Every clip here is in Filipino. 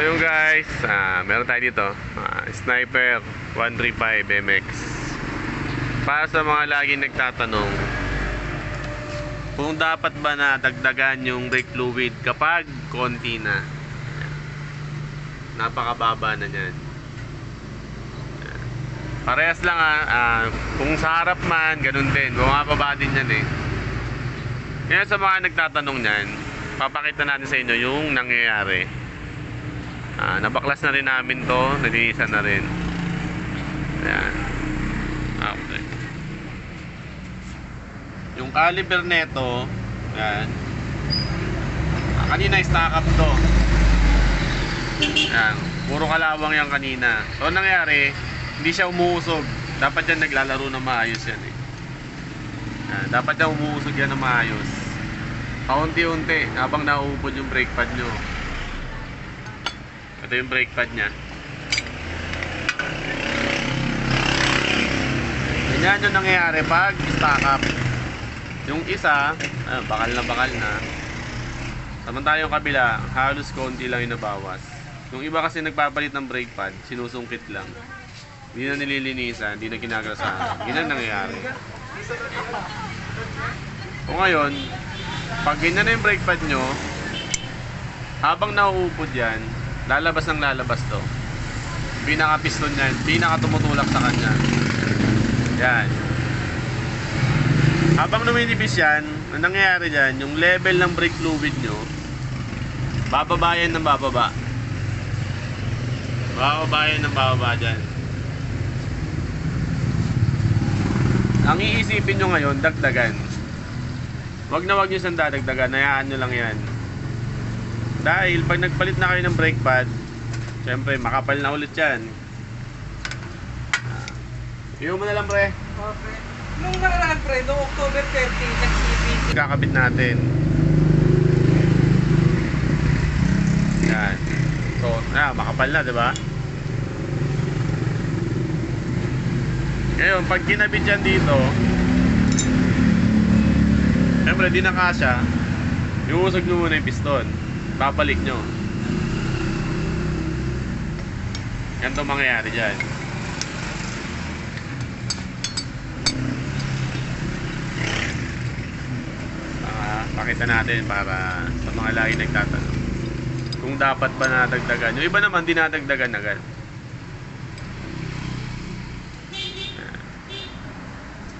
yung guys, meron tayo dito, Sniper 135 MX. Para sa mga laging nagtatanong kung dapat ba na dagdagan yung brake fluid kapag konti na. Napakababa na yan. Parehas lang kung sa harap man, ganun din. Bumababa din yan eh. Kaya sa mga nagtatanong nyan, papakita natin sa inyo yung nangyayari. Nabaklas na rin namin to, nalinisan na rin. Ayan. Okay. Yung caliper neto, ayan. Kanina stack up to. Ayan. Puro kalawang yan kanina. So nangyari, hindi siya umuusog. Dapat yan naglalaro na maayos yan eh. Ayan. Dapat yan umuusog yan na maayos. Paunti-unti habang nauupod yung brake pad nyo. Ito yung brake pad nya. Ganyan yung nangyayari pag stack up. Yung isa, bakal na. Samantala yung kabila, halos konti lang yung nabawas. Yung iba kasi nagpapalit ng brake pad, sinusungkit lang. Hindi na nililinisan, hindi na ginagrasahan. Ganyan nangyayari. O ngayon, pag ganyan na yung brake pad nyo, habang nauupod yan, lalabas ng lalabas to. Pinaka-piston yan, pinaka-tumutulak sa kanya. Yan. Habang numinipis yan, ang nangyayari dyan, yung level ng brake fluid nyo, bababa yan ng bababa. Bababa yan ng bababa dyan. Ang iisipin nyo ngayon, dagdagan. Wag na wag nyo siyang dadagdagan, hayaan nyo lang yan. Dahil pag nagpalit na kayo ng brake pad, syempre makapal na ulit yan. Iyon mo na lang pre. Okay. Nung nakaraan pre, noong October 30, nag-CBC. Kakabit natin. Yan. So, makapal na, di ba? Ngayon, pag kinabit yan dito, syempre di na kasya, iusog nyo muna yung piston. Babalik nyo. Yan itong mangyayari dyan. Pakita natin para sa mga lagi nagtatanong kung dapat ba nadagdagan. Yung iba naman dinadagdagan agad.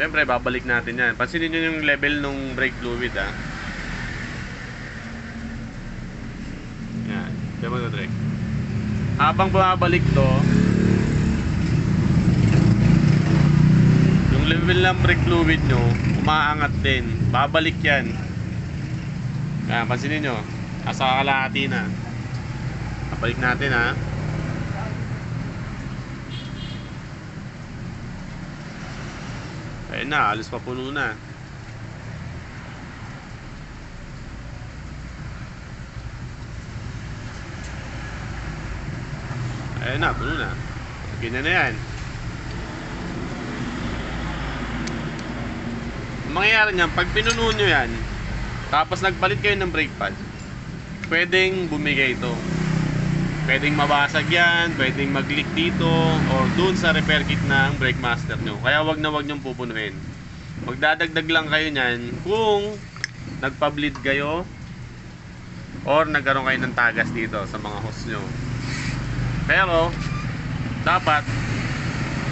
Siyempre babalik natin yan. Pansinin nyo yung level ng brake fluid yan. Diyan mo na Drake. Habang bumabalik to, yung level ng brake fluid nyo umaangat din. Babalik yan. Ayan, pansinin nyo, nasa kalahati na. Balik natin Ayan na, alos papuno na. Ayan na, puno na. Ganyan na yan. Ang mangyayari niyan, pag pinuno nyo yan, tapos nagpalit kayo ng brake pad, pwedeng bumigay ito. Pwedeng mabasag yan, pwedeng mag-leak dito, or dun sa repair kit ng brake master nyo. Kaya wag na wag nyong pupunuin. Magdadagdag lang kayo nyan kung nagpa-bleed kayo, or nagkaroon kayo ng tagas dito sa mga hose nyo. Pero, dapat,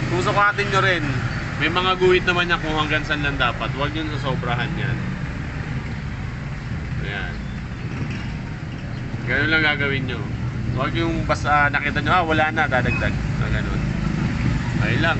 susukatin nyo rin. May mga guhit naman yan kung hanggang saan lang dapat. Wag nyo sasobrahan yan. Ayan. Ganun lang gagawin nyo. Huwag yung basta nakita nyo, wala na, dadagdag. Ganun. Ayun lang.